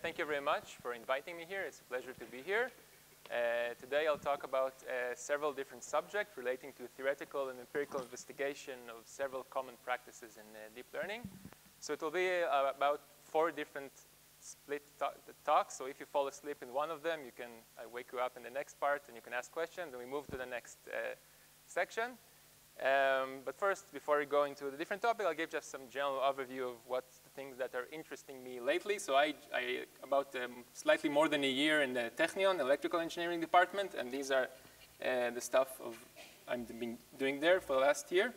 Thank you very much for inviting me here. It's a pleasure to be here. Today I'll talk about several different subjects relating to theoretical and empirical investigation of several common practices in deep learning. So it will be about 4 different split talks. So if you fall asleep in one of them, I wake you up in the next part and you can ask questions, and we move to the next section. But first, before we go into the different topic, I'll give just some general overview of what's the things that are interesting me lately. So I about slightly more than a year in the Technion, the electrical engineering department, and these are the stuff I've been doing there for the last year.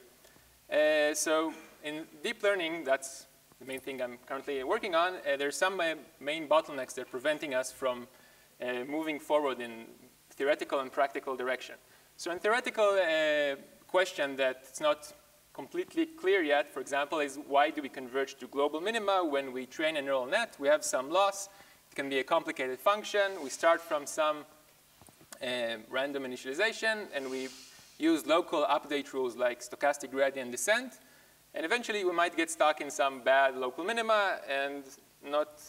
So in deep learning, that's the main thing I'm currently working on. There's some main bottlenecks that are preventing us from moving forward in theoretical and practical direction. So in theoretical question that's not completely clear yet, for example, is why do we converge to global minima when we train a neural net? We have some loss. It can be a complicated function. We start from some random initialization, and we use local update rules like stochastic gradient descent. And eventually, we might get stuck in some bad local minima and not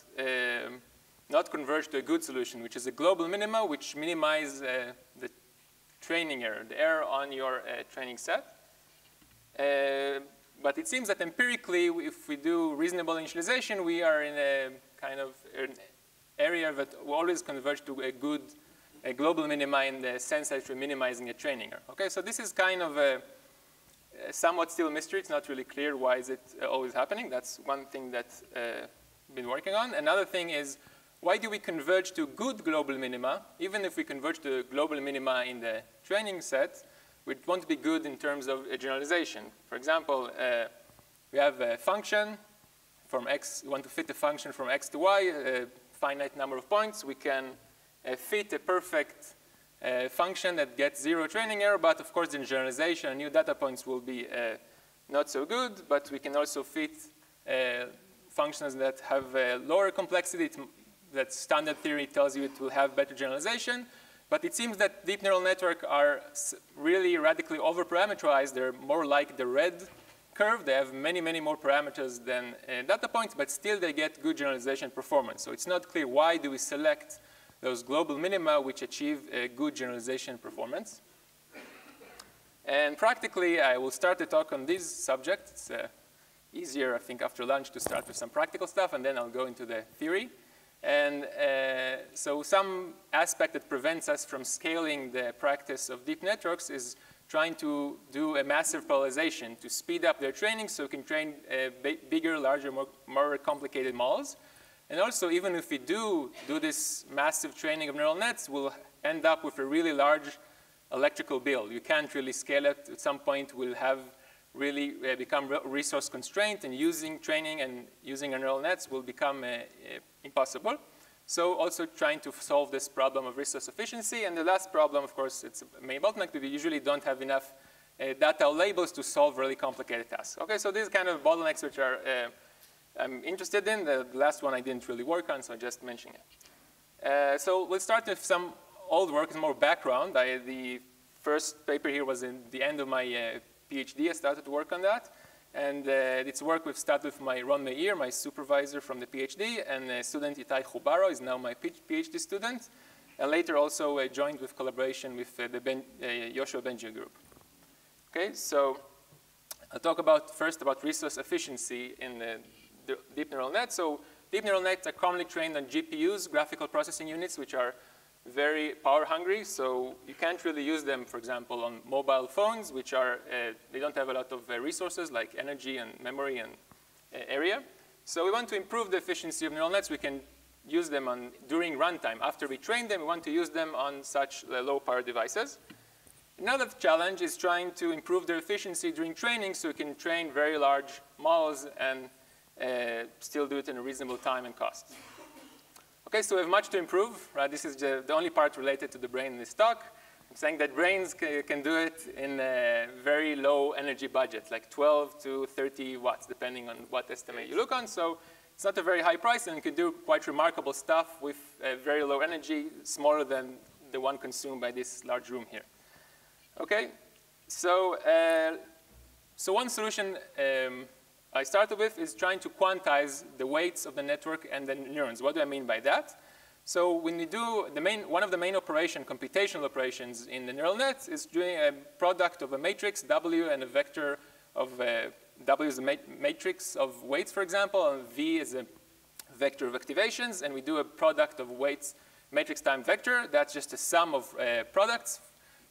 converge to a good solution, which is a global minima, which minimizes the training error, the error on your training set. But it seems that empirically, if we do reasonable initialization, we are in a kind of an area that will always converge to a global minima in the sense that we're minimizing a training error. Okay, so this is kind of a somewhat still a mystery. It's not really clear why is it always happening. That's one thing that I've been working on. Another thing is, why do we converge to good global minima? Even if we converge to global minima in the training set, we won't be good in terms of a generalization. For example, we have a function from x. We want to fit a function from x to y, a finite number of points. We can fit a perfect function that gets 0 training error, but of course, in generalization, new data points will be not so good. But we can also fit functions that have lower complexity. That standard theory tells you it will have better generalization. But it seems that deep neural networks are really radically over-parameterized. They're more like the red curve. They have many, many more parameters than data points, but still they get good generalization performance. So it's not clear why do we select those global minima which achieve a good generalization performance. And practically, I will start the talk on this subject. It's easier, I think, after lunch to start with some practical stuff, and then I'll go into the theory. And so some aspect that prevents us from scaling the practice of deep networks is trying to do a massive parallelization to speed up their training so we can train bigger, larger, more complicated models. And also, even if we do this massive training of neural nets, we'll end up with a really large electrical bill. You can't really scale it. At some point, we'll have really become resource constraint, and using training and using neural nets will become impossible. So also trying to solve this problem of resource efficiency. And the last problem, of course, it's a main bottleneck. We usually don't have enough data labels to solve really complicated tasks. Okay, so these kind of bottlenecks which are I'm interested in. The last one I didn't really work on, so I just mentioned it. So we'll start with some old work and more background. The first paper here was in the end of my PhD. I started to work on that. And it's work we've started with my Ron Meir, my supervisor from the PhD, and student Itai Chubaro is now my PhD student. And later also joined with collaboration with the Yoshua Benji group. Okay, so I'll talk first about resource efficiency in the deep neural net. So deep neural nets are commonly trained on GPUs, graphical processing units, which are very power hungry. So you can't really use them, for example, on mobile phones, which are, they don't have a lot of resources like energy and memory and area. So we want to improve the efficiency of neural nets. We can use them during runtime. After we train them, we want to use them on such low power devices. Another challenge is trying to improve their efficiency during training so we can train very large models and still do it in a reasonable time and cost. Okay, so we have much to improve, right? This is the only part related to the brain in this talk. I'm saying that brains can do it in a very low energy budget, like 12 to 30 watts, depending on what estimate you look on. So it's not a very high price, and you can do quite remarkable stuff with very low energy, smaller than the one consumed by this large room here. Okay, so one solution I started with is trying to quantize the weights of the network and the neurons. What do I mean by that? So when you do one of the main computational operations in the neural net is doing a product of a matrix W and a vector of W is a matrix of weights, for example, and V is a vector of activations, and we do a product of weights matrix time vector. That's just a sum of products,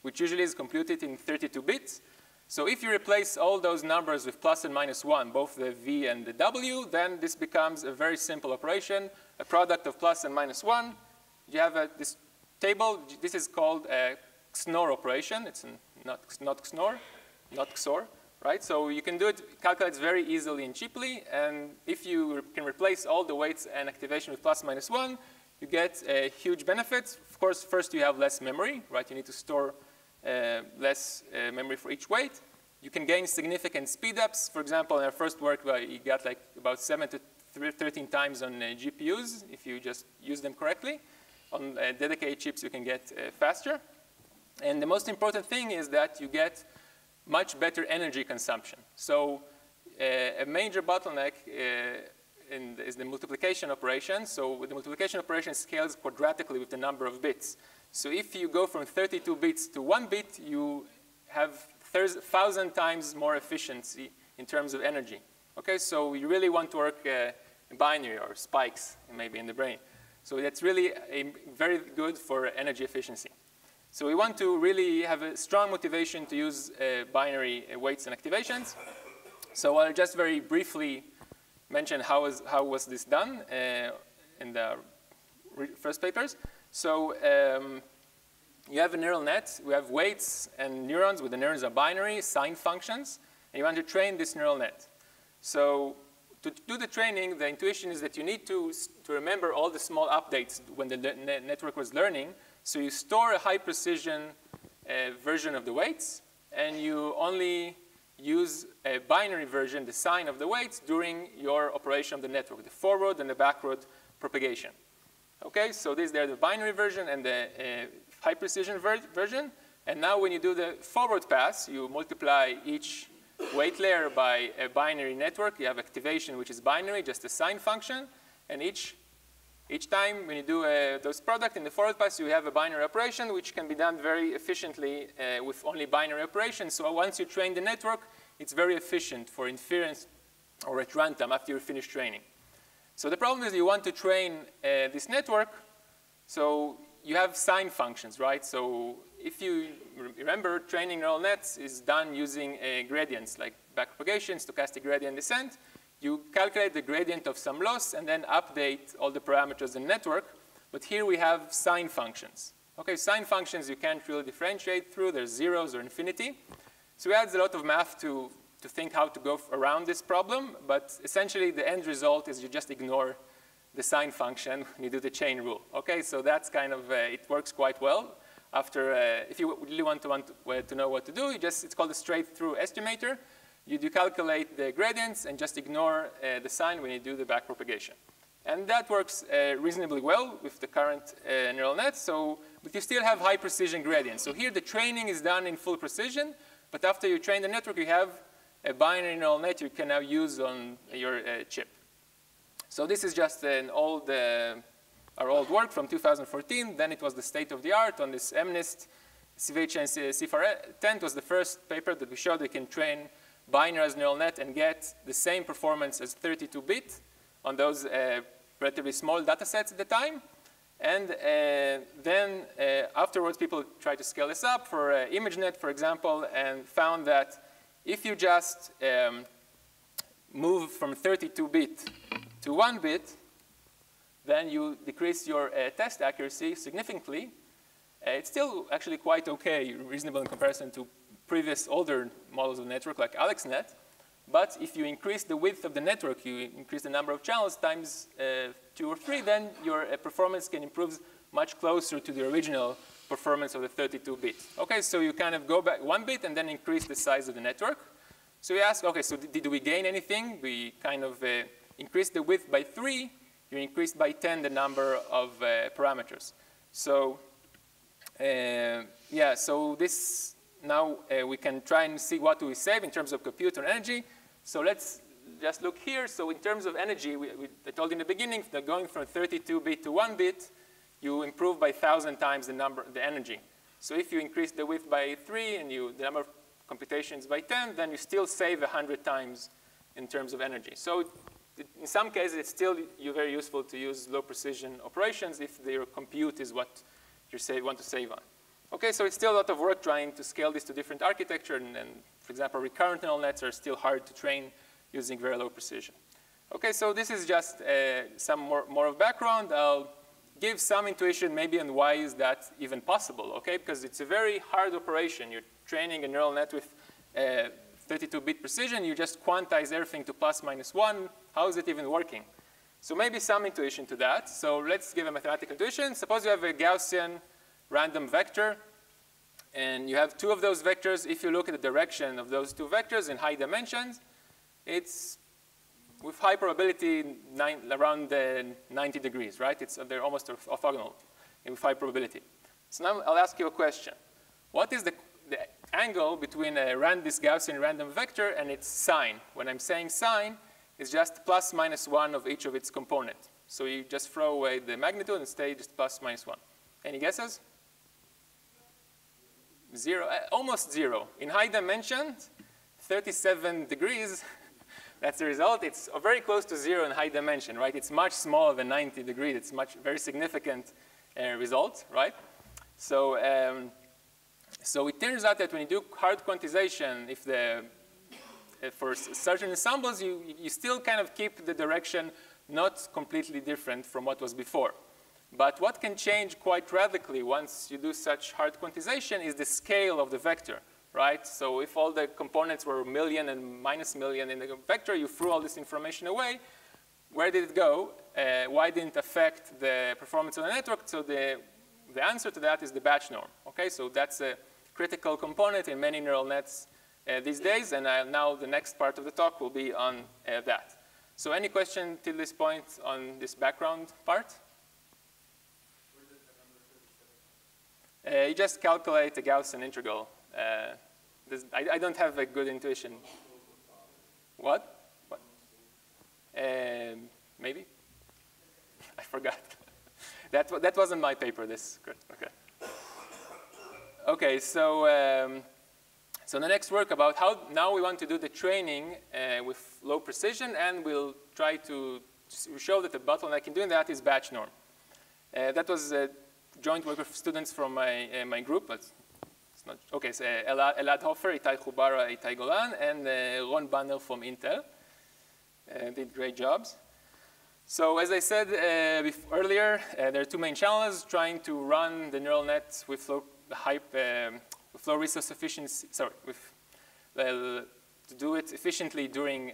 which usually is computed in 32 bits. So if you replace all those numbers with plus and minus 1, both the V and the W, then this becomes a very simple operation, a product of plus and minus 1. You have this table. This is called a XNOR operation. It's not XNOR, not XOR, right? So you can do it, calculates very easily and cheaply. And if you can replace all the weights and activation with plus minus 1, you get a huge benefit. Of course, first you have less memory, right? You need to store less memory for each weight. You can gain significant speedups. For example, in our first work, you got like about 7 to 13 times on GPUs if you just use them correctly. On dedicated chips, you can get faster. And the most important thing is that you get much better energy consumption. So a major bottleneck is the multiplication operation. So the multiplication operation scales quadratically with the number of bits. So if you go from 32 bits to 1 bit, you have 1,000 times more efficiency in terms of energy. Okay, so you really want to work binary or spikes maybe in the brain. So that's really very good for energy efficiency. So we want to really have a strong motivation to use binary weights and activations. So I'll just very briefly mention how was this done in the first papers. So you have a neural net. We have weights and neurons, where the neurons are binary, sine functions, and you want to train this neural net. So to do the training, the intuition is that you need to remember all the small updates when the network was learning. So you store a high-precision version of the weights, and you only use a binary version, the sign of the weights, during your operation of the network, the forward and the backward propagation. Okay, so these are the binary version and the high-precision version. And now when you do the forward pass, you multiply each weight layer by a binary network. You have activation, which is binary, just a sine function. And each time when you do those product in the forward pass, you have a binary operation, which can be done very efficiently with only binary operations. So once you train the network, it's very efficient for inference or at runtime after you finish training. So the problem is you want to train this network, so you have sine functions, right? So if you remember, training neural nets is done using gradients like backpropagation, stochastic gradient descent. You calculate the gradient of some loss and then update all the parameters in the network. But here we have sine functions. Okay, sine functions you can't really differentiate through. There's zeros or infinity. So it adds a lot of math to think how to go around this problem. But essentially, the end result is you just ignore the sine function when you do the chain rule. Okay, so that's kind of, it works quite well. After, if you really want to know what to do, it's called a straight-through estimator. You do calculate the gradients and just ignore the sign when you do the backpropagation. And that works reasonably well with the current neural net. But you still have high precision gradients. So here the training is done in full precision. But after you train the network, you have a binary neural net you can now use on your chip. So this is just our old work from 2014. Then it was the state of the art on this MNIST CVH and CFR10. It was the first paper that we showed we can train binarized neural net and get the same performance as 32-bit on those relatively small data sets at the time. And then afterwards, people tried to scale this up for Imagenet, for example, and found that if you just move from 32-bit to 1-bit, then you decrease your test accuracy significantly. It's still actually quite okay, reasonable in comparison to previous older models of the network like AlexNet. But if you increase the width of the network, you increase the number of channels times 2 or 3, then your performance can improve much closer to the original performance of the 32-bit. Okay, so you kind of go back 1 bit and then increase the size of the network. So we ask, okay, so did we gain anything? We kind of increased the width by 3. You increased by 10 the number of parameters. So yeah, so this now we can try and see what do we save in terms of compute or energy. So let's just look here. So in terms of energy, I told you in the beginning that going from 32-bit to 1-bit, you improve by 1,000 times the energy. So if you increase the width by 3 and the number of computations by 10, then you still save 100 times in terms of energy. So in some cases, it's still very useful to use low precision operations if your compute is what you want to save on. Okay, so it's still a lot of work trying to scale this to different architecture, and for example, recurrent neural nets are still hard to train using very low precision. Okay, so this is just some more of background. I'll give some intuition maybe on why is that even possible, okay? Because it's a very hard operation. You're training a neural net with 32-bit precision. You just quantize everything to plus minus 1. How is it even working? So maybe some intuition to that. So let's give a mathematical intuition. Suppose you have a Gaussian random vector, and you have 2 of those vectors. If you look at the direction of those 2 vectors in high dimensions, it's with high probability around 90 degrees, right? They're almost orthogonal with high probability. So now I'll ask you a question. What is the angle between this Gaussian random vector and its sign? When I'm saying sign, it's just plus minus 1 of each of its components. So you just throw away the magnitude and stay just plus minus 1. Any guesses? 0, almost 0. In high dimensions, 37 degrees, that's the result. It's very close to 0 in high dimension, right? It's much smaller than 90 degrees. It's very significant result, right? So, so it turns out that when you do hard quantization, for certain ensembles, you still kind of keep the direction not completely different from what was before. But what can change quite radically once you do such hard quantization is the scale of the vector, right? So if all the components were million and minus million in the vector, you threw all this information away. Where did it go? Why didn't it affect the performance of the network? So the answer to that is the batch norm. Okay, so that's a critical component in many neural nets these days, and now the next part of the talk will be on that. So any question till this point on this background part? You just calculate the Gaussian integral. I don't have a good intuition. What? Maybe? I forgot. That wasn't my paper. This good. Okay. Okay. So so the next work about how now we want to do the training with low precision, and we'll try to show that the bottleneck in doing that is batch norm. That was a joint work with students from my group. But it's not okay. So Elad Hofer, Itai Khubara, Itai Golan, and Ron Banner from Intel did great jobs. So as I said earlier, there are 2 main challenges: trying to run the neural net with low resource efficiency. To do it efficiently during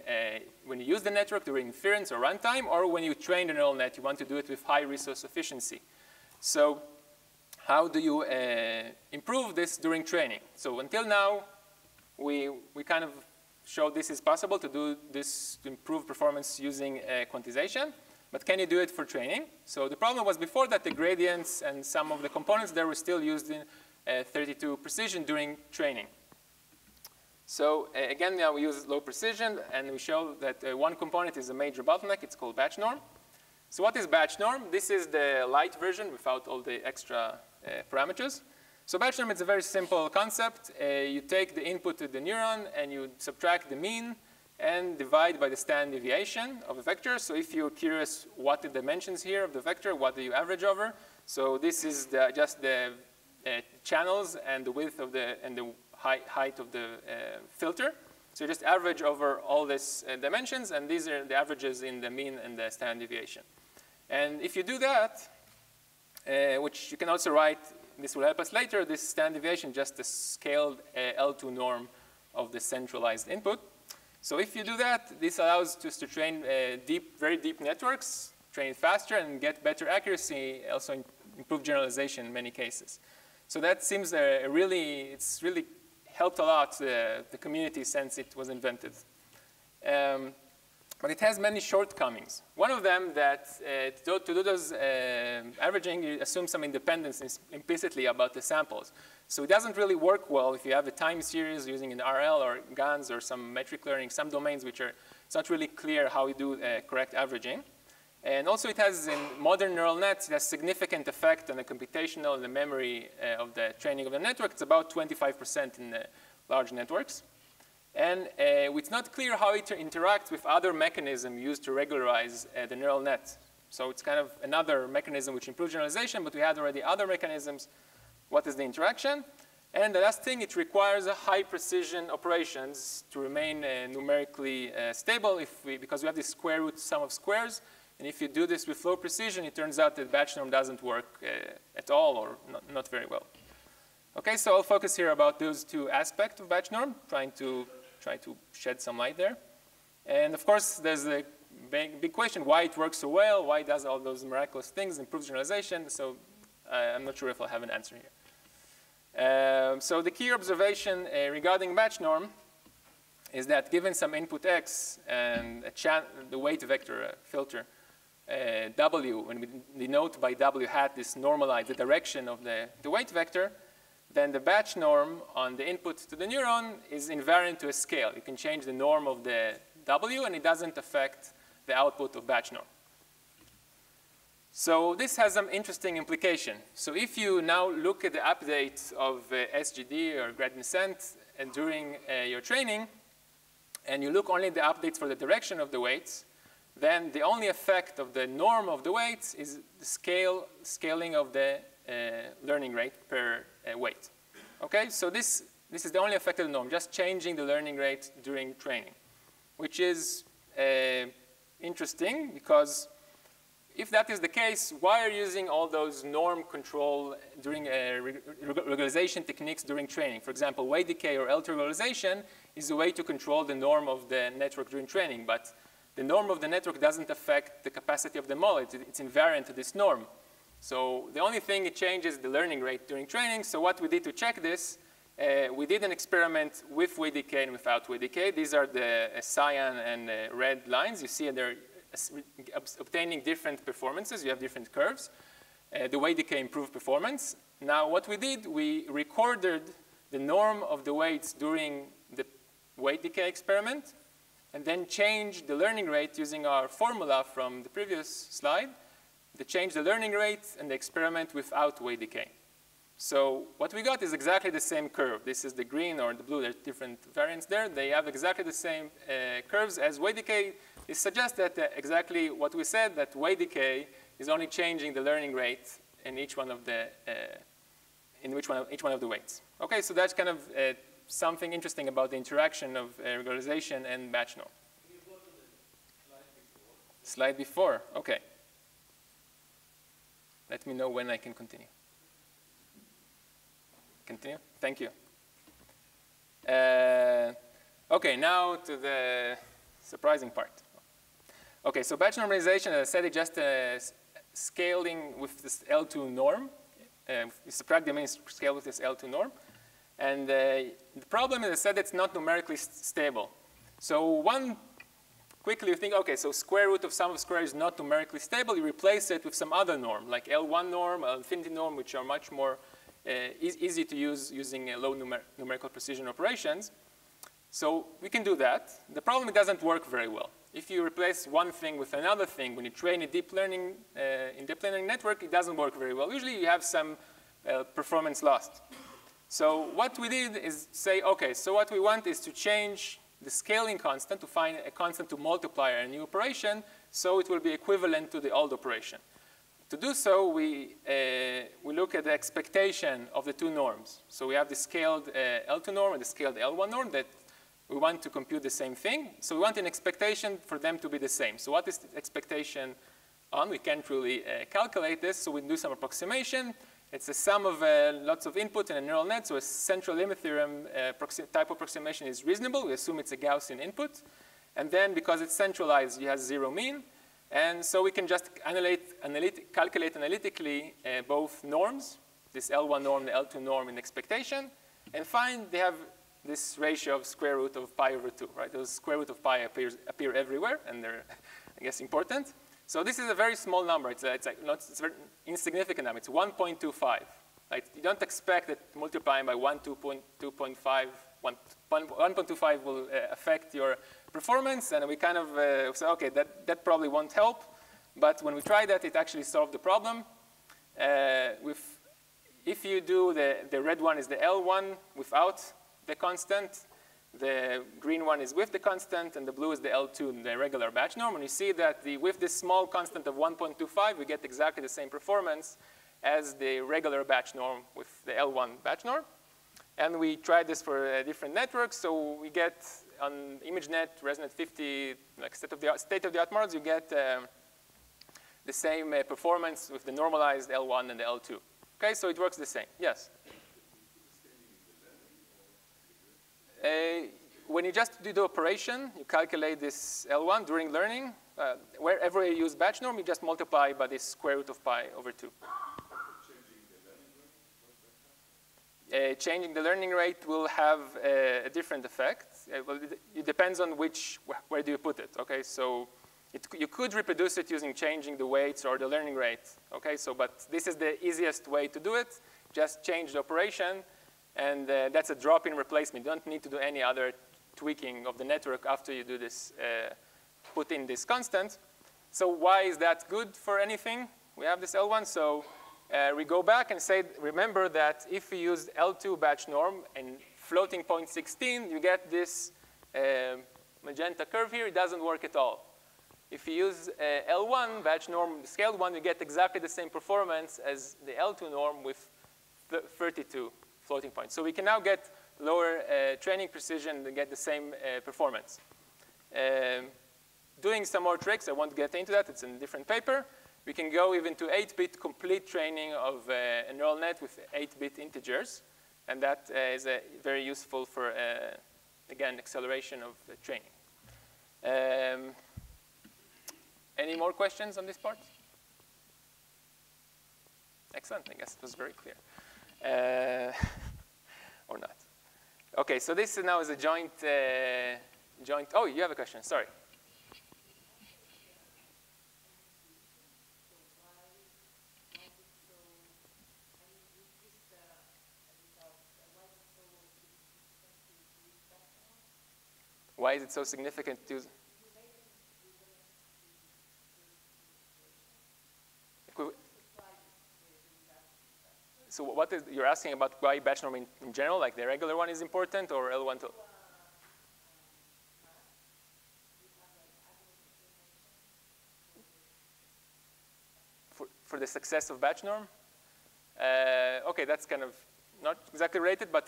when you use the network during inference or runtime, or when you train the neural net, you want to do it with high resource efficiency. So how do you improve this during training? So until now, we kind of showed this is possible to do this to improve performance using quantization. But can you do it for training? So the problem was before that the gradients and some of the components there were still used in 32 precision during training. So again, now we use low precision, and we show that one component is a major bottleneck. It's called batch norm. So what is batch norm? This is the light version without all the extra parameters. So batch norm is a very simple concept. You take the input to the neuron, and you subtract the mean and divide by the standard deviation of a vector. So if you're curious what the dimensions here of the vector, what do you average over? So this is just the channels and the width of the height of the filter. So you just average over all these dimensions, and these are the averages in the mean and the standard deviation. And if you do that, which you can also write, this will help us later, this standard deviation just a scaled L2 norm of the centralized input. So if you do that, this allows us to train very deep networks, train faster, and get better accuracy, also improve generalization in many cases. So that seems it's really helped a lot the community since it was invented. But it has many shortcomings. One of them that to do those averaging, you assume some independence implicitly about the samples. So it doesn't really work well if you have a time series using an RL or GANs or some metric learning, some domains which are it's not really clear how we do correct averaging. And also it has, in modern neural nets, it has significant effect on the computational and the memory of the training of the network. It's about 25% in the large networks. And it's not clear how it interacts with other mechanisms used to regularize the neural net. So it's kind of another mechanism which improves generalization, but we had already other mechanisms. What is the interaction? And the last thing, it requires a high precision operations to remain numerically stable because we have this square root sum of squares. And if you do this with low precision, it turns out that batch norm doesn't work at all or not very well. Okay, so I'll focus here about those two aspects of batch norm, try to shed some light there. And of course, there's a big question, why it works so well, why it does all those miraculous things, improves generalization. So I'm not sure if I'll have an answer here. So the key observation regarding batch norm is that given some input x and the weight vector filter w, when we denote by w hat this normalize, the direction of the weight vector, then the batch norm on the input to the neuron is invariant to a scale. You can change the norm of the w, and it doesn't affect the output of batch norm. So this has some interesting implication. So if you now look at the update of SGD or gradient descent and during your training, and you look only at the updates for the direction of the weights, then the only effect of the norm of the weights is the scaling of the learning rate per weight. Okay, so this is the only effect of the norm, just changing the learning rate during training, which is interesting because if that is the case, why are you using all those norm control during regularization techniques during training? For example, weight decay or L2 regularization is a way to control the norm of the network during training, but the norm of the network doesn't affect the capacity of the model. It's invariant to this norm. So the only thing it changes is the learning rate during training. So what we did to check this, we did an experiment with weight decay and without weight decay. These are the cyan and red lines. You see they're obtaining different performances. You have different curves. The weight decay improved performance. Now what we did, we recorded the norm of the weights during the weight decay experiment and then changed the learning rate using our formula from the previous slide to change the learning rate and the experiment without weight decay. So what we got is exactly the same curve. This is the green or the blue. There's different variants there. They have exactly the same curves as weight decay. It suggests that exactly what we said, that weight decay is only changing the learning rate in each one of the each one of the weights. Okay, so that's kind of something interesting about the interaction of regularization and batch norm. Can you go to the slide before? Okay. Let me know when I can continue. Continue? Thank you. Okay, now to the surprising part. Okay, so batch normalization, as I said, is just scaling with this L2 norm. You subtract the mean scale with this L2 norm. And the problem is, I said, it's not numerically stable. So quickly you think, okay, so square root of sum of squares is not numerically stable. You replace it with some other norm, like L1 norm, L infinity norm, which are much more easy to use using low numerical precision operations. So we can do that. The problem, it doesn't work very well. If you replace one thing with another thing, when you train a deep learning network, it doesn't work very well. Usually you have some performance lost. So what we did is say, okay, so what we want is to change the scaling constant to find a constant to multiply a new operation so it will be equivalent to the old operation. To do so, we look at the expectation of the two norms. So we have the scaled L2 norm and the scaled L1 norm that we want to compute the same thing. So we want an expectation for them to be the same. So what is the expectation on? We can't really calculate this, so we do some approximation. It's a sum of lots of input in a neural net, so a central limit theorem type approximation is reasonable. We assume it's a Gaussian input. And then because it's centralized, you have zero mean. And so we can just calculate analytically both norms, this L1 norm, the L2 norm in expectation, and find they have this ratio of square root of pi over 2, right? Those square root of pi appear everywhere, and they're, I guess, important. So this is a very small number. It's a very insignificant number. It's 1.25. Like, you don't expect that multiplying by 2.5 will affect your performance, and we kind of say, okay, that probably won't help. But when we try that, it actually solved the problem. If you do the red one is the L1 without the constant, the green one is with the constant, and the blue is the L2, the regular batch norm. And you see that with this small constant of 1.25, we get exactly the same performance as the regular batch norm with the L1 batch norm. And we tried this for different networks. So we get on Imagenet, Resnet 50, like state-of-the-art models, you get the same performance with the normalized L1 and the L2. Okay, so it works the same. Yes? When you just do the operation, you calculate this L1 during learning. Wherever you use batch norm, you just multiply by this square root of pi over 2. Changing the learning rate will have a different effect. Well, it depends on where do you put it. Okay, so you could reproduce it using changing the weights or the learning rate. Okay, so but this is the easiest way to do it. Just change the operation, and that's a drop-in replacement. You don't need to do any other tweaking of the network after you do this, put in this constant. So why is that good for anything? We have this L1, so we go back and say, remember that if you use L2 batch norm and floating point 16, you get this magenta curve here. It doesn't work at all. If you use L1 batch norm, scaled one, you get exactly the same performance as the L2 norm with 32 floating points. So we can now get lower training precision and get the same performance. Doing some more tricks, I won't get into that. It's in a different paper. We can go even to 8-bit complete training of a neural net with 8-bit integers. And that is very useful for, again, acceleration of training. Any more questions on this part? Excellent. I guess it was very clear. Or not. OK, so this now is a joint. Oh, you have a question. Sorry. Why is it so significant to use? So what is, you're asking about why batch norm in general, like the regular one is important, or L1 to? For the success of batch norm? OK, that's kind of not exactly related, but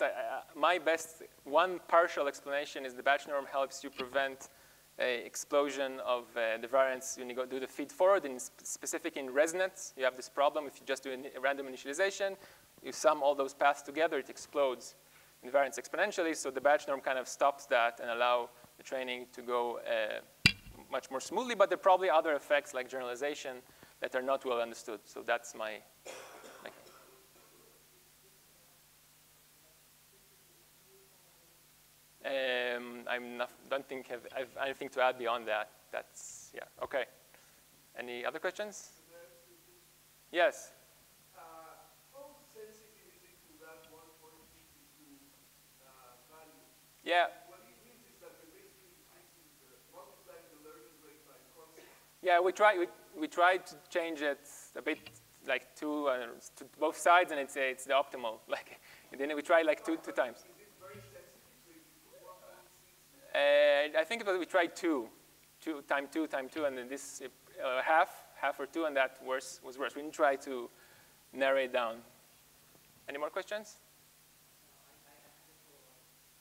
my best one partial explanation is the batch norm helps you prevent a explosion of the variance when you go do the feed forward. In specific in Resnet, you have this problem. If you just do a random initialization, you sum all those paths together, it explodes invariance exponentially. So the batch norm kind of stops that and allow the training to go much more smoothly. But there are probably other effects like generalization that are not well understood. So that's my. Don't think I have anything to add beyond that. That's, yeah, OK. Any other questions? Yes? How sensitive is it to that 1.52 value? Yeah. What it means is that you're basically multiplying the learning rate by constant. Yeah, we tried to change it a bit, like to both sides, and it's the optimal. Like, and then we tried like two times. I think we tried two, time two, and then this half or two, and that was worse. We didn't try to narrow it down. Any more questions? I have a follow-up question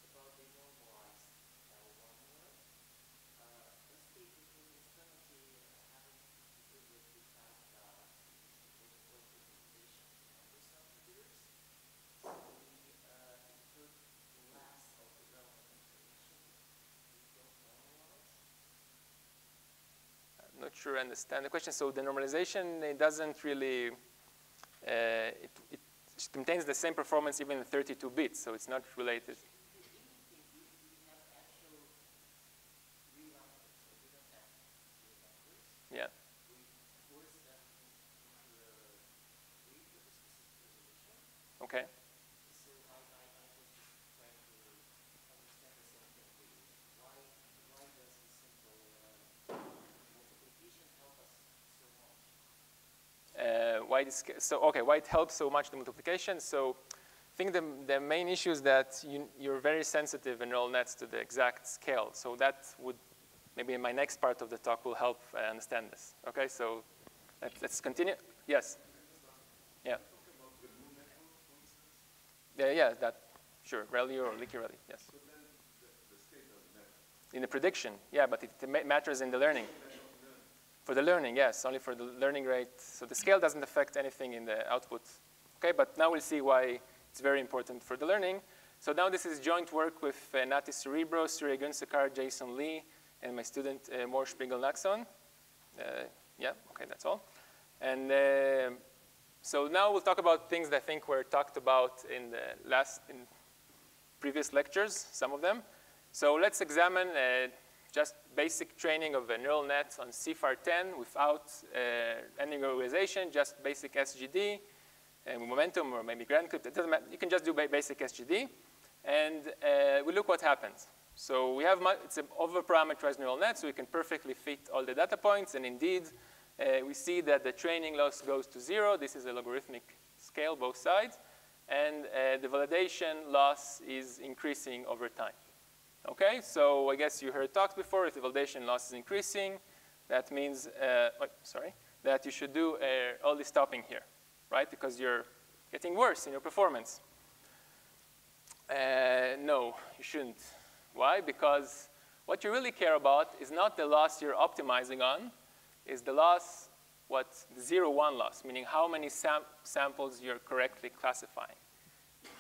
about the normalized L1 norm. Does the performance penalty having to do with the fact that it's supposed to implementation under some computers? So we input less of the relevant information. We don't normalize. I'm not sure I understand the question. So the normalization, it doesn't really, it maintains the same performance even in 32 bits, so it's not related. Yeah. Okay. So I was just trying to understand the same thing with you. Why does the simple multiplication help us so much? Why it helps so much the multiplication? So I think the main issue is that you're very sensitive in neural nets to the exact scale. So that would, maybe in my next part of the talk, will help understand this. Okay, so let's continue. Yes. Yeah. Yeah, that, sure, ReLU or leaky ReLU, yes. But then the state doesn't matter. In the prediction, yeah, but it matters in the learning. For the learning, yes, only for the learning rate. So the scale doesn't affect anything in the output. Okay, but now we'll see why it's very important for the learning. So now this is joint work with Nati Cerebro, Surya Gunsekar, Jason Lee, and my student Mor Spiegel-Naxon. Yeah, okay, that's all. And so now we'll talk about things that I think were talked about in previous lectures, some of them. So let's examine just basic training of a neural net on CFAR10 without any normalization, just basic SGD, momentum, or maybe grand clip. It doesn't matter. You can just do basic SGD. And we look what happens. So we have, it's an over-parameterized neural net, so we can perfectly fit all the data points. And indeed, we see that the training loss goes to 0. This is a logarithmic scale, both sides. And the validation loss is increasing over time. Okay, so I guess you heard talks before. If the validation loss is increasing, that means, that you should do early stopping here, right? Because you're getting worse in your performance. No, you shouldn't. Why? Because what you really care about is not the loss you're optimizing on, is the loss, the 0-1 loss, meaning how many samples you're correctly classifying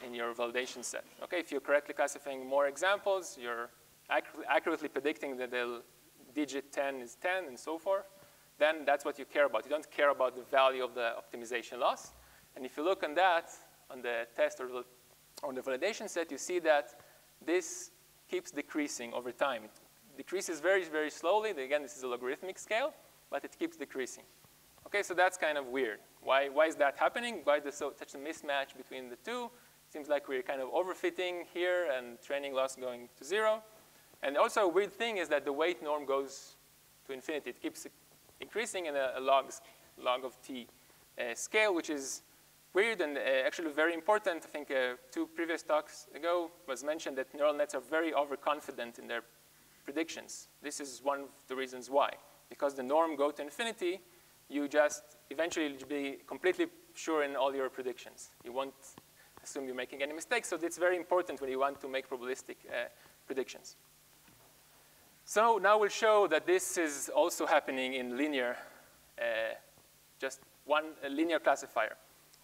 in your validation set. Okay, if you're correctly classifying more examples, you're accurately predicting that the digit 10 is 10 and so forth, then that's what you care about. You don't care about the value of the optimization loss. And if you look on that, on the test or on the validation set, you see that this keeps decreasing over time. It decreases very, very slowly. Again, this is a logarithmic scale, but it keeps decreasing. Okay, so that's kind of weird. Why is that happening? Why is there such a mismatch between the two? Seems like we're kind of overfitting here and training loss going to 0. And also a weird thing is that the weight norm goes to infinity. It keeps increasing in a log of t scale, which is weird and actually very important. I think 2 previous talks ago was mentioned that neural nets are very overconfident in their predictions. This is one of the reasons why. Because the norm go to infinity, you just eventually be completely sure in all your predictions. You won't assume you're making any mistakes. So it's very important when you want to make probabilistic predictions. So now we'll show that this is also happening in linear, just one linear classifier.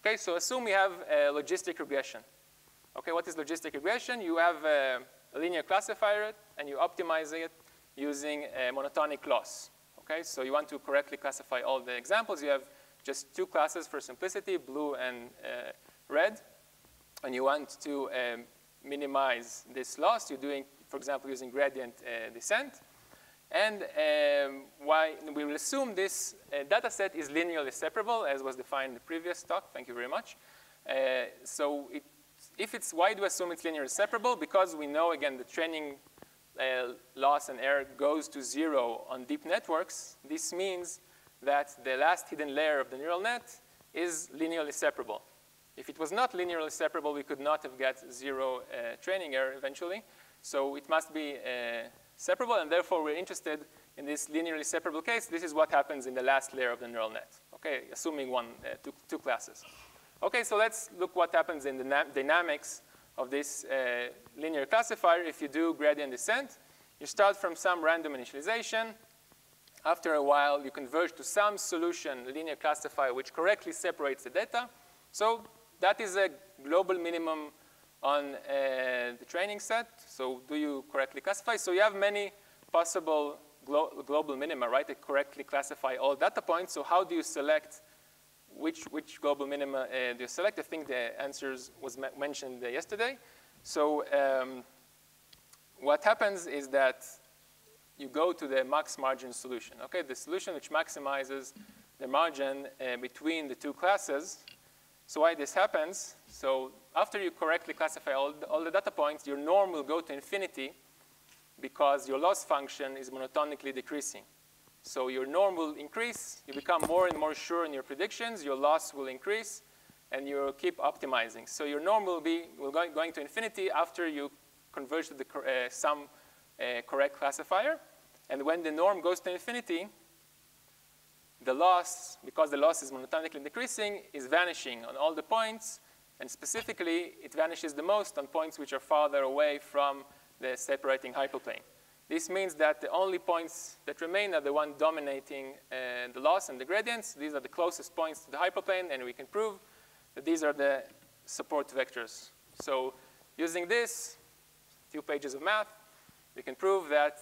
Okay, so assume we have a logistic regression. Okay, what is logistic regression? You have a linear classifier and you optimize it using a monotonic loss. Okay, so you want to correctly classify all the examples. You have just 2 classes for simplicity, blue and red. And you want to minimize this loss. You're doing, for example, using gradient descent. And we will assume this data set is linearly separable, as was defined in the previous talk. Thank you very much. Why do we assume it's linearly separable? Because we know, again, the training loss and error goes to 0 on deep networks. This means that the last hidden layer of the neural net is linearly separable. If it was not linearly separable, we could not have got 0 training error eventually. So it must be separable, and therefore we're interested in this linearly separable case. This is what happens in the last layer of the neural net, okay, assuming two classes. Okay, so let's look what happens in the dynamics of this linear classifier. If you do gradient descent, you start from some random initialization. After a while, you converge to some solution linear classifier which correctly separates the data. So that is a global minimum on the training set. So do you correctly classify? So you have many possible global minima, right, that correctly classify all data points. So how do you select which global minima do you select? I think the answers was mentioned yesterday. So what happens is that you go to the max margin solution, okay? The solution which maximizes the margin between the 2 classes. So why this happens? So after you correctly classify all the data points, your norm will go to infinity because your loss function is monotonically decreasing. So your norm will increase, you become more and more sure in your predictions, your loss will increase, and you'll keep optimizing. So your norm will be going to infinity after you converge to some correct classifier. And when the norm goes to infinity, the loss, because the loss is monotonically decreasing, is vanishing on all the points. And specifically, it vanishes the most on points which are farther away from the separating hyperplane. This means that the only points that remain are the one dominating the loss and the gradients. These are the closest points to the hyperplane, and we can prove that these are the support vectors. So using this, 2 pages of math, we can prove that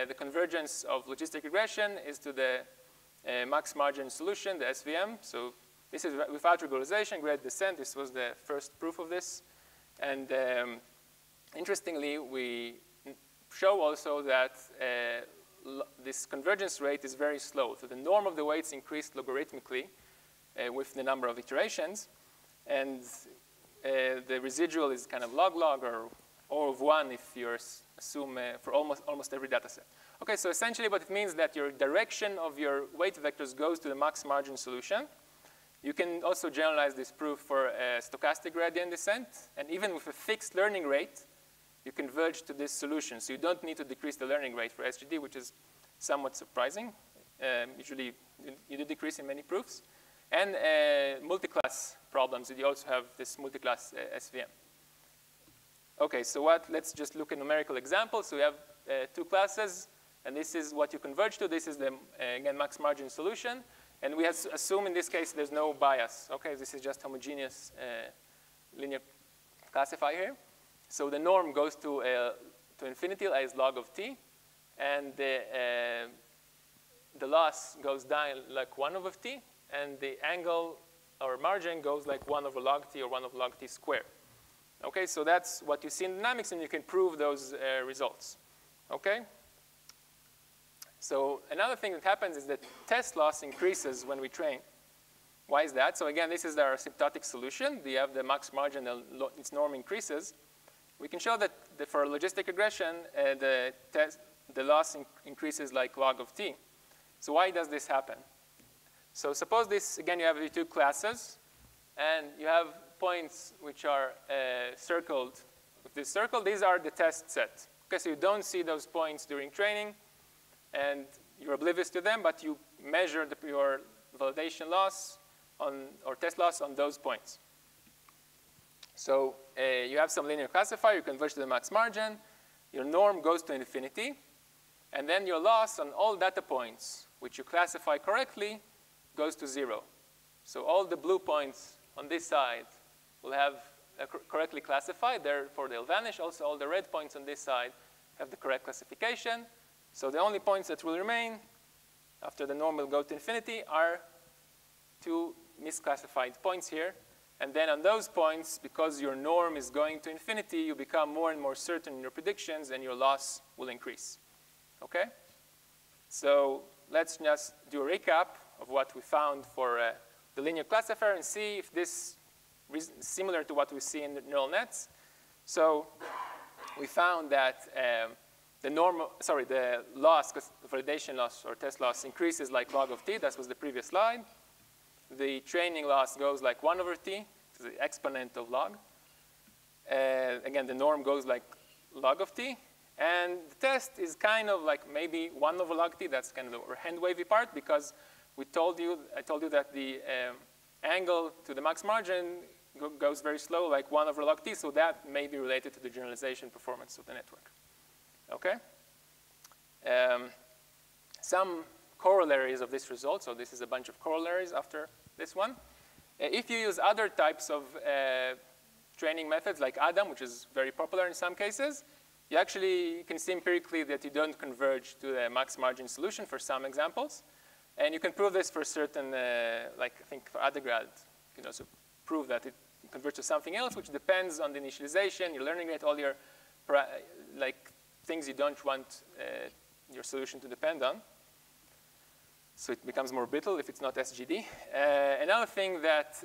the convergence of logistic regression is to the max margin solution, the SVM. So this is without regularization, gradient descent. This was the first proof of this. And interestingly, we show also that this convergence rate is very slow. So the norm of the weights increased logarithmically with the number of iterations. And the residual is kind of log-log or O of 1 if you assume for almost every data set. OK, so essentially what it means that your direction of your weight vectors goes to the max margin solution. You can also generalize this proof for a stochastic gradient descent. And even with a fixed learning rate, you converge to this solution. So you don't need to decrease the learning rate for SGD, which is somewhat surprising. Usually, you do decrease in many proofs. And multi-class problems, you also have this multi-class SVM. OK, so let's just look at numerical examples. So we have 2 classes, and this is what you converge to. This is the, again, max margin solution. And we assume in this case there's no bias. OK, this is just homogeneous linear classifier here. So the norm goes to infinity as log of t. And the loss goes down like 1 over t. And the angle or margin goes like 1 over log t or 1 over log t squared. OK, so that's what you see in dynamics, and you can prove those results. OK? So another thing that happens is that test loss increases when we train. Why is that? So again, this is our asymptotic solution. We have the max margin, its norm increases. We can show that for logistic regression, the loss increases like log of t. So why does this happen? So suppose this, again, you have the 2 classes, and you have points which are circled with this circle. These are the test set. Okay, so you don't see those points during training, and you're oblivious to them, but you measure your validation loss or test loss on those points. So you have some linear classifier, you converge to the max margin, your norm goes to infinity, and then your loss on all data points, which you classify correctly, goes to 0. So all the blue points on this side will have correctly classified, therefore they'll vanish. Also, all the red points on this side have the correct classification. So the only points that will remain after the norm will go to infinity are 2 misclassified points here. And then on those points, because your norm is going to infinity, you become more and more certain in your predictions, and your loss will increase. OK? So let's just do a recap of what we found for the linear classifier and see if this is similar to what we see in the neural nets. So we found that the loss, validation loss or test loss increases like log of t. That was the previous slide. The training loss goes like 1 over t, to the exponent of log. Again, the norm goes like log of t. And the test is kind of like maybe 1 over log t. That's kind of the hand wavy part, because I told you that the angle to the max margin goes very slow, like 1 over log t. So that may be related to the generalization performance of the network. OK? Some corollaries of this result. So this is a bunch of corollaries after this one. If you use other types of training methods like Adam, which is very popular in some cases, you can see empirically that you don't converge to the max margin solution for some examples. And you can prove this for certain, like I think for undergrad, you can also prove that it converges to something else, which depends on the initialization, your learning rate, all your things you don't want your solution to depend on. So it becomes more brittle if it's not SGD. Another thing that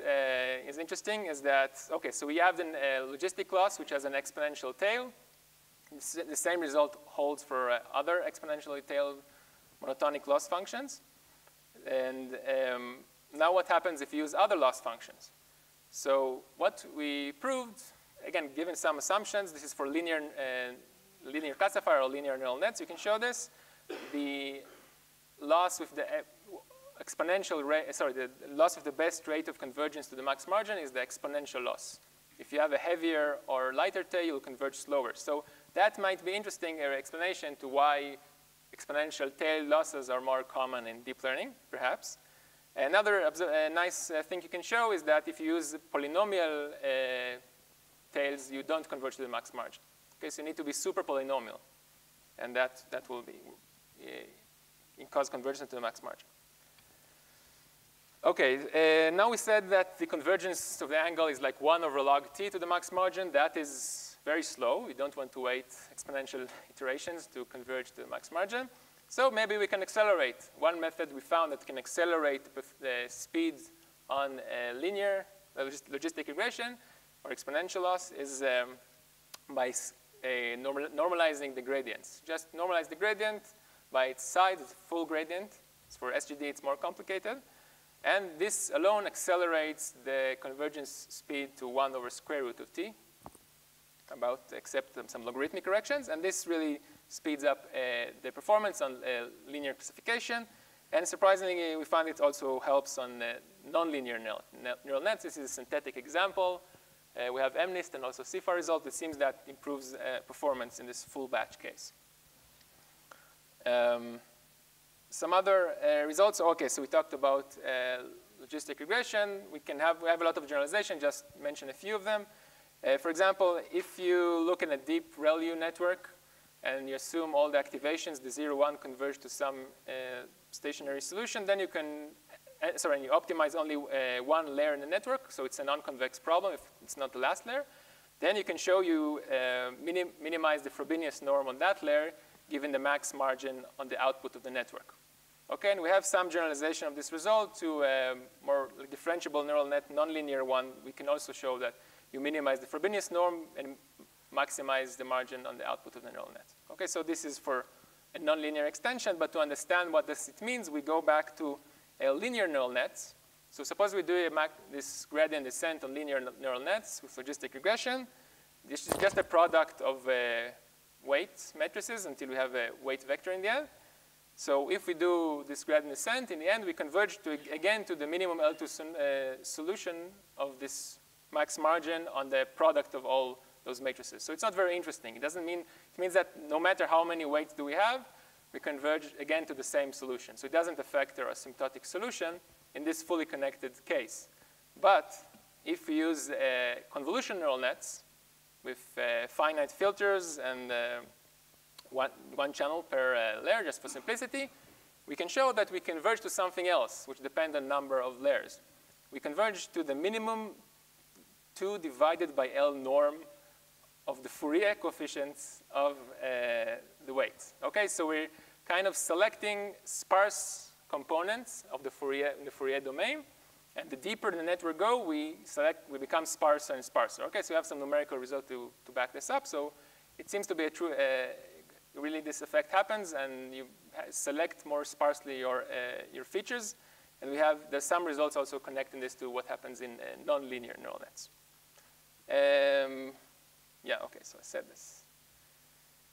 is interesting is that, okay, so we have the logistic loss, which has an exponential tail. The same result holds for other exponentially tailed monotonic loss functions. And now what happens if you use other loss functions? So what we proved, again, given some assumptions, this is for linear classifier or linear neural nets, you can show this. The loss with the exponential rate, the loss of the best rate of convergence to the max margin is the exponential loss. If you have a heavier or lighter tail, you'll converge slower. So that might be interesting explanation to why exponential tail losses are more common in deep learning, perhaps. Another nice thing you can show is that if you use polynomial tails, you don't converge to the max margin. Okay, so you need to be super polynomial, and that will be cause convergence to the max margin. Okay, now we said that the convergence of the angle is like 1 over log t to the max margin. That is very slow. We don't want to wait exponential iterations to converge to the max margin. So maybe we can accelerate. One method we found that can accelerate the speed on linear logistic regression or exponential loss is by normalizing the gradients. Just normalize the gradient by its side, it's a full gradient. So for SGD, it's more complicated. And this alone accelerates the convergence speed to 1 over square root of t, except some logarithmic corrections. And this really speeds up the performance on linear classification. And surprisingly, we found it also helps on nonlinear neural nets. This is a synthetic example. We have MNIST and also CIFAR result. It seems that improves performance in this full batch case. Some other results. Okay, so we talked about logistic regression. We have a lot of generalization. Just mention a few of them. For example, if you look at a deep ReLU network and you assume all the activations, the 0, 1 converge to some stationary solution, then you can, and you optimize only one layer in the network, so it's a non-convex problem if it's not the last layer. Then you can show you minimize the Frobenius norm on that layer given the max margin on the output of the network. Okay, and we have some generalization of this result to a more differentiable neural net, nonlinear one. We can also show that you minimize the Frobenius norm and maximize the margin on the output of the neural net. Okay, so this is for a nonlinear extension, but to understand what it means, we go back to linear neural nets. So suppose we do this gradient descent on linear neural nets with logistic regression. This is just a product of weight matrices until we have a weight vector in the end. So if we do this gradient descent, in the end, we converge again to the minimum L2 solution of this max margin on the product of all those matrices. So it's not very interesting. It means that no matter how many weights do we have, we converge again to the same solution. So it doesn't affect our asymptotic solution in this fully connected case. But if we use convolution neural nets with finite filters and one channel per layer, just for simplicity, we can show that we converge to something else, which depends on number of layers. We converge to the minimum 2 divided by L norm of the Fourier coefficients of the weights. Okay, so we're kind of selecting sparse components of the Fourier domain. And the deeper the network go, we become sparser and sparser. Okay, so we have some numerical result to back this up. So it seems to be a true, really this effect happens, and you select more sparsely your features. And there's some results also connecting this to what happens in nonlinear neural nets. Yeah, okay, so I said this.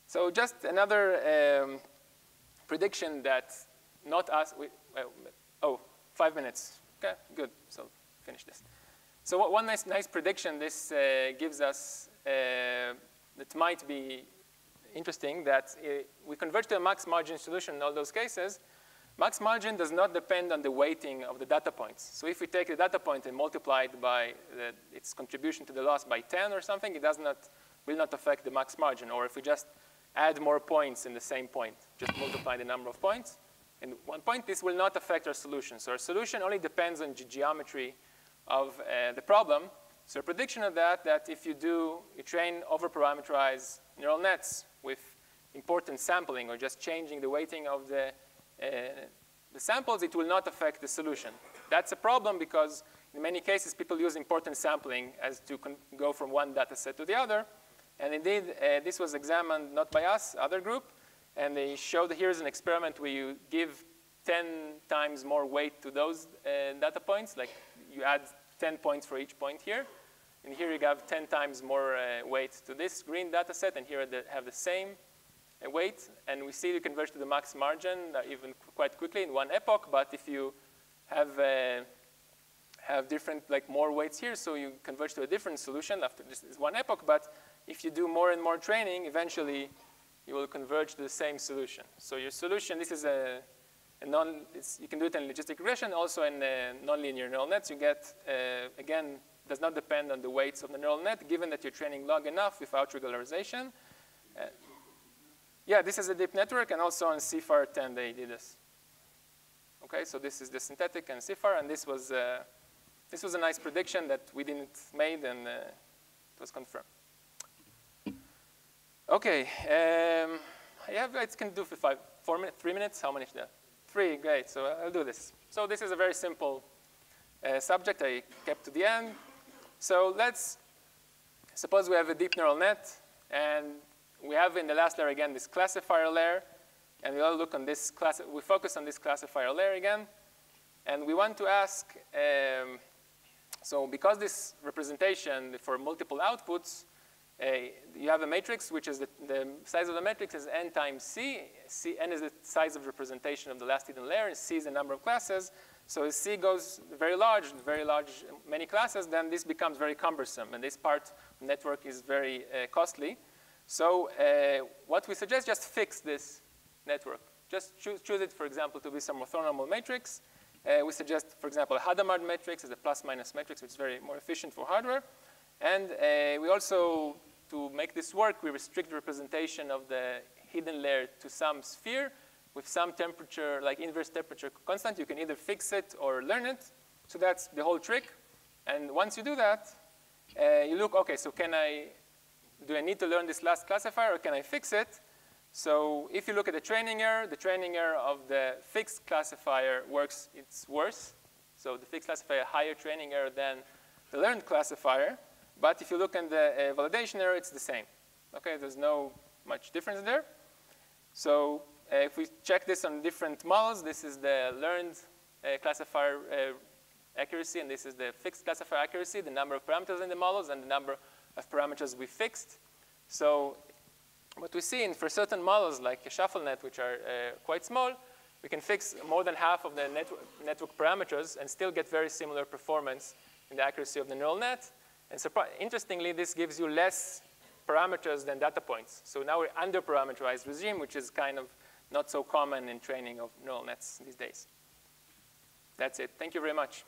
So just another prediction that not us, 5 minutes. Okay, good, so finish this. So one nice prediction this gives us that might be interesting, that we converge to a max margin solution in all those cases. Max margin does not depend on the weighting of the data points. So if we take the data point and multiply it by its contribution to the loss by 10 or something, it will not affect the max margin. Or if we just add more points in the same point, just multiply the number of points in one point, this will not affect our solution. So our solution only depends on geometry of the problem. So a prediction of that if you train over-parameterized neural nets with important sampling or just changing the weighting of the the samples, it will not affect the solution. That's a problem because in many cases, people use importance sampling as to go from one data set to the other. And indeed, this was examined not by us, other group. And they showed here's an experiment where you give 10 times more weight to those data points. Like you add 10 points for each point here. And here you have 10 times more weight to this green data set. And here they have the same weight. And we see you converge to the max margin even quite quickly in one epoch. But if you have different, like more weights here, so you converge to a different solution after this is one epoch. But if you do more and more training, eventually you will converge to the same solution. So your solution, this is you can do it in logistic regression, also in nonlinear neural nets. You get, again, does not depend on the weights of the neural net, given that you're training log enough without regularization. Yeah, this is a deep network, and also on CFAR 10 they did this. Okay, so this is the synthetic and CFAR, and this was a nice prediction that we didn't made, and it was confirmed. Okay, I can do for 3 minutes. How many is that? 3, great. So I'll do this. So this is a very simple subject I kept to the end. So let's suppose we have a deep neural net, and we have in the last layer again this classifier layer, and we all look on this class. We focus on this classifier layer again, and we want to ask. So because this representation for multiple outputs, you have a matrix, which is the size of the matrix is n times c. N is the size of representation of the last hidden layer, and c is the number of classes. So as c goes very large, many classes, then this becomes very cumbersome, and this part of the network is very costly. So what we suggest, just fix this network. Just choose it, for example, to be some orthonormal matrix. We suggest, for example, a Hadamard matrix as a plus-minus matrix, which is very more efficient for hardware. And we also, to make this work, we restrict the representation of the hidden layer to some sphere with some temperature, like inverse temperature constant. You can either fix it or learn it. So that's the whole trick. And once you do that, you look, OK, so do I need to learn this last classifier, or can I fix it? So if you look at the training error of the fixed classifier it's worse. So the fixed classifier, higher training error than the learned classifier. But if you look at the validation error, it's the same. Okay, there's no much difference there. So if we check this on different models, this is the learned classifier accuracy, and this is the fixed classifier accuracy, the number of parameters in the models, and the number of parameters we fixed. So what we see for certain models, like a ShuffleNet, which are quite small, we can fix more than half of the network parameters and still get very similar performance in the accuracy of the neural net. And interestingly, this gives you less parameters than data points. So now we're under-parameterized regime, which is kind of not so common in training of neural nets these days. That's it. Thank you very much.